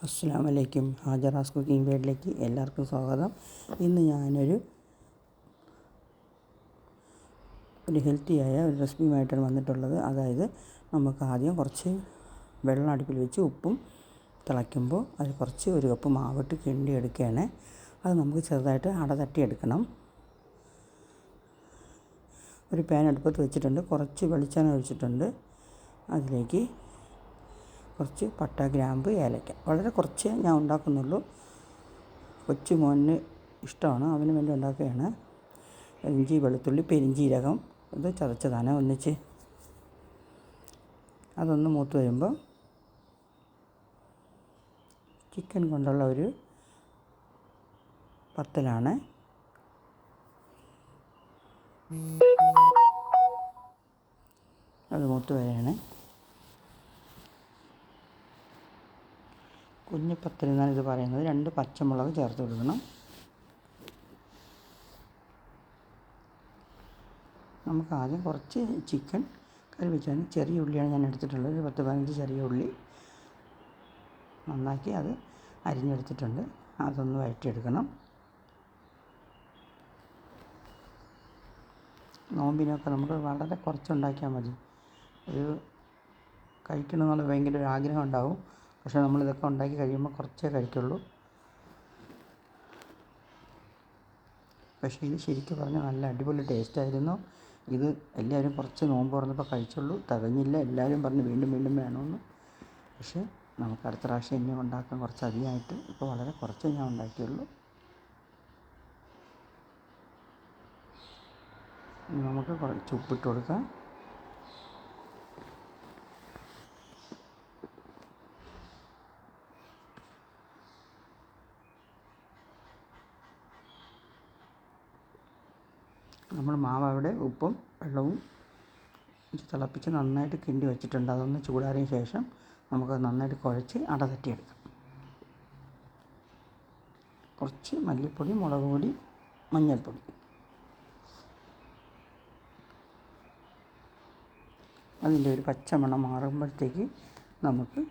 അസ്സലാമു അലൈക്കും. ഹാജറാസ് കുക്കിംഗ് വേൾഡിലേക്ക് എല്ലാവർക്കും സ്വാഗതം. ഇന്ന് ഞാനൊരു ഹെൽത്തിയായ ഒരു റെസിപ്പിയുമായിട്ടാണ് വന്നിട്ടുള്ളത്. അതായത് നമുക്ക് ആദ്യം കുറച്ച് വെള്ളം അടുപ്പിൽ വെച്ച് ഉപ്പും തിളയ്ക്കുമ്പോൾ അതിൽ കുറച്ച് ഒരു കപ്പ് മാവിട്ട് കിണ്ടി എടുക്കുകയാണ്. അത് നമുക്ക് ചെറുതായിട്ട് അട തട്ടിയെടുക്കണം. ഒരു പാൻ അടുപ്പത്ത് വെച്ചിട്ടുണ്ട്. കുറച്ച് വെളിച്ചെണ്ണ ഒഴിച്ചിട്ടുണ്ട്. അതിലേക്ക് കുറച്ച് പട്ട, ഗ്രാമ്പ്, ഏലക്ക, വളരെ കുറച്ച് ഞാൻ ഉണ്ടാക്കുന്നുള്ളൂ. കൊച്ചു മോന് ഇഷ്ടമാണ്, അവന് വേണ്ടി ഉണ്ടാക്കുകയാണ്. ഇഞ്ചി, വെളുത്തുള്ളി, പെരിഞ്ചീരകം ഇത് ചതച്ചതാണ് ഒന്നിച്ച്. അതൊന്ന് മൂത്ത് വരുമ്പോൾ ചിക്കൻ കൊണ്ടുള്ള ഒരു പത്തലാണ്. അത് മൂത്ത് വരെയാണ്. കുഞ്ഞിപ്പത്തൽ എന്നാണ് ഇത് പറയുന്നത്. 2 പച്ചമുളക് ചേർത്ത് കൊടുക്കണം. നമുക്ക് ആദ്യം കുറച്ച് ചിക്കൻ കറി വെച്ചാൽ ചെറിയ ഉള്ളിയാണ് ഞാൻ എടുത്തിട്ടുള്ളത്. ഒരു 10-15 ചെറിയ ഉള്ളി നന്നാക്കി അത് അരിഞ്ഞെടുത്തിട്ടുണ്ട്. അതൊന്ന് വഴറ്റിയെടുക്കണം. നോമ്പിനൊക്കെ നമുക്ക് വളരെ കുറച്ചുണ്ടാക്കിയാൽ മതി. ഒരു കഴിക്കണമെന്നുള്ള ഭയങ്കര ഒരു ആഗ്രഹം ഉണ്ടാവും. പക്ഷേ നമ്മളിതൊക്കെ ഉണ്ടാക്കി കഴിയുമ്പോൾ കുറച്ചേ കഴിക്കുള്ളൂ. പക്ഷേ ഇത് ശരിക്കും പറഞ്ഞാൽ നല്ല അടിപൊളി ടേസ്റ്റായിരുന്നു. ഇത് എല്ലാവരും കുറച്ച് നോമ്പ് തുറന്നപ്പോൾ കഴിച്ചുള്ളൂ, തികഞ്ഞില്ല. എല്ലാവരും പറഞ്ഞ് വീണ്ടും വീണ്ടും വേണമെന്ന്. പക്ഷേ നമുക്ക് അടുത്ത പ്രാവശ്യം ഇനി ഉണ്ടാക്കാൻ കുറച്ച് അധികമായിട്ട്, ഇപ്പോൾ വളരെ കുറച്ചേ ഞാൻ ഉണ്ടാക്കിയുള്ളൂ. നമുക്ക് കുറച്ച് ഉപ്പിട്ട് കൊടുക്കാം. നമ്മൾ മാവ് അവിടെ ഉപ്പും വെള്ളവും തിളപ്പിച്ച് നന്നായിട്ട് കിണ്ടി വെച്ചിട്ടുണ്ട്. അതൊന്ന് ചൂടാറിയ ശേഷം നമുക്കത് നന്നായിട്ട് കുഴച്ച് അട തട്ടിയെടുക്കാം. കുറച്ച് മല്ലിപ്പൊടി, മുളക് പൊടി, മഞ്ഞൾപ്പൊടി, അതിൻ്റെ ഒരു പച്ചമണം മാറുമ്പോഴത്തേക്ക് നമുക്ക്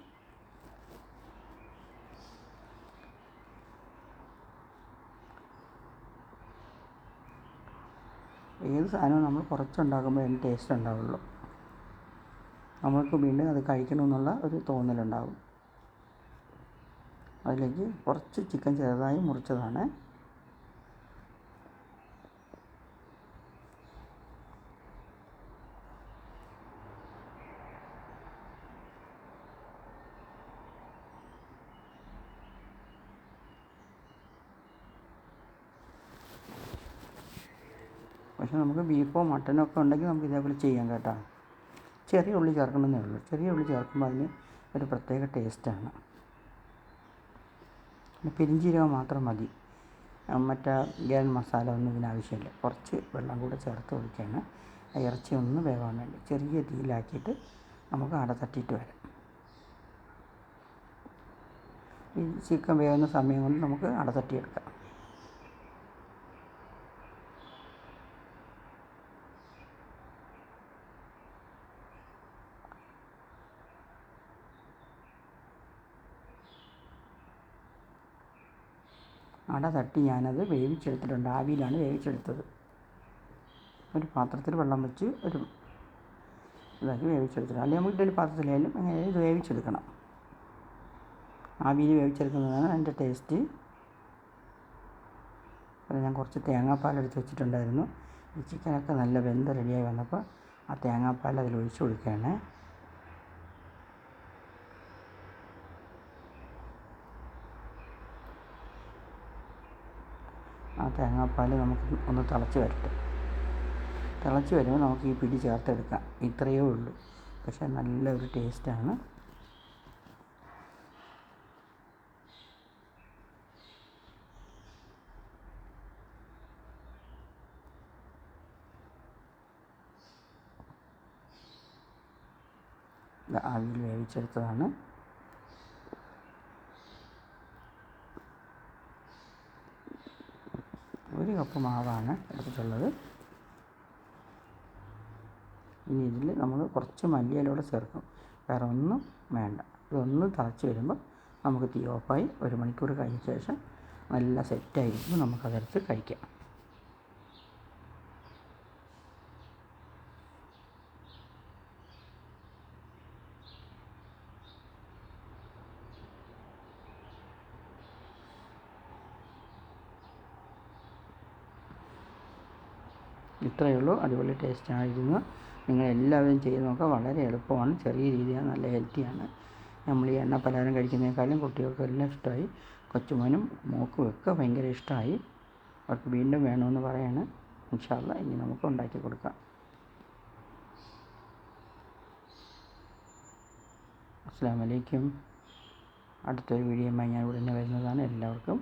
ഏത് സാധനവും നമ്മൾ കുറച്ചുണ്ടാക്കുമ്പോൾ അതിന് ടേസ്റ്റ് ഉണ്ടാവുള്ളൂ. നമ്മൾക്ക് വീണ്ടും അത് കഴിക്കണമെന്നുള്ള ഒരു തോന്നലുണ്ടാകും. അതിലേക്ക് കുറച്ച് ചിക്കൻ ചെറുതായി മുറിച്ചതാണ്. പക്ഷേ നമുക്ക് ബീഫോ മട്ടനോ ഒക്കെ ഉണ്ടെങ്കിൽ നമുക്ക് ഇതേപോലെ ചെയ്യാം കേട്ടോ. ചെറിയ ഉള്ളി ചേർക്കണമെന്നേ ഉള്ളൂ. ചെറിയ ഉള്ളി ചേർക്കുമ്പോൾ അതിന് ഒരു പ്രത്യേക ടേസ്റ്റാണ്. പിന്നെ പെരിഞ്ചീരകം മാത്രം മതി. മറ്റേ ഗരം മസാല ഒന്നും ഇതിനാവശ്യമില്ല. കുറച്ച് വെള്ളം കൂടെ ചേർത്ത് ഒഴിക്കുകയാണ്. ഇറച്ചി ഒന്ന് വേവാൻ വേണ്ടി ചെറിയ തീയിലാക്കിയിട്ട് നമുക്ക് അട തട്ടിയിട്ട് വരാം. ഈ ചിക്കൻ വേവുന്ന സമയം കൊണ്ട് നമുക്ക് അട തട്ടിയെടുക്കാം. അട തട്ടി ഞാനത് വേവിച്ചെടുത്തിട്ടുണ്ട്. ആവിയിലാണ് വേവിച്ചെടുത്തത്. ഒരു പാത്രത്തിൽ വെള്ളം വെച്ച് ഒരു ഇതാക്കി വേവിച്ചെടുത്തിട്ടുണ്ട്. അല്ലെങ്കിൽ നമുക്ക് ഇഡ്ഡലി പാത്രത്തിലായാലും അങ്ങനെ ഇത് വേവിച്ചെടുക്കണം. ആവിയിൽ വേവിച്ചെടുക്കുന്നതാണ് അതിൻ്റെ ടേസ്റ്റ്. അത് ഞാൻ കുറച്ച് തേങ്ങാപ്പാലെടുത്ത് വെച്ചിട്ടുണ്ടായിരുന്നു. ഈ ചിക്കനൊക്കെ നല്ല വെന്ത് റെഡിയായി വന്നപ്പോൾ ആ തേങ്ങാപ്പാൽ അതിൽ ഒഴിച്ച് കൊടുക്കുകയാണ്. ആ തേങ്ങാപ്പാൽ നമുക്ക് ഒന്ന് തിളച്ച് വരട്ടെ. തിളച്ച് വരുമ്പോൾ നമുക്ക് ഈ പിടി ചേർത്തെടുക്കാം. ഇത്രയേ ഉള്ളൂ. പക്ഷേ നല്ലൊരു ടേസ്റ്റാണ്. ആവിയിൽ വേവിച്ചെടുത്തതാണ്. ഒരു കപ്പ് മാവാണ് എടുത്തിട്ടുള്ളത്. ഇനി ഇതിൽ നമ്മൾ കുറച്ച് മല്ലിയിലൂടെ ചേർക്കും. വേറെ ഒന്നും വേണ്ട. ഇതൊന്ന് തിളച്ച് വരുമ്പോൾ നമുക്ക് തീ ഓഫായി 1 മണിക്കൂർ കഴിഞ്ഞ ശേഷം നല്ല സെറ്റായിരിക്കും, നമുക്കതെടുത്ത് കഴിക്കാം. ഇത്രയേ ഉള്ളൂ. അടിപൊളി ടേസ്റ്റായിരുന്നു. നിങ്ങളെല്ലാവരും ചെയ്ത് നോക്കുക. വളരെ എളുപ്പമാണ്, ചെറിയ രീതിയാണ്, നല്ല ഹെൽത്തിയാണ്. നമ്മൾ ഈ എണ്ണ പലഹാരം കഴിക്കുന്നതിനേക്കാളും കുട്ടികൾക്ക് എല്ലാം ഇഷ്ടമായി. കൊച്ചുമോനും മോക്കും ഒക്കെ ഭയങ്കര ഇഷ്ടമായി. അവർക്ക് വീണ്ടും വേണമെന്ന് പറയാണ്. ഇൻഷാ അല്ലാഹ് ഇനി നമുക്ക് ഉണ്ടാക്കി കൊടുക്കാം. അസ്സലാമു അലൈക്കും. അടുത്തൊരു വീഡിയോയുമായി ഞാൻ ഉടനെ വരുന്നതാണ്. എല്ലാവർക്കും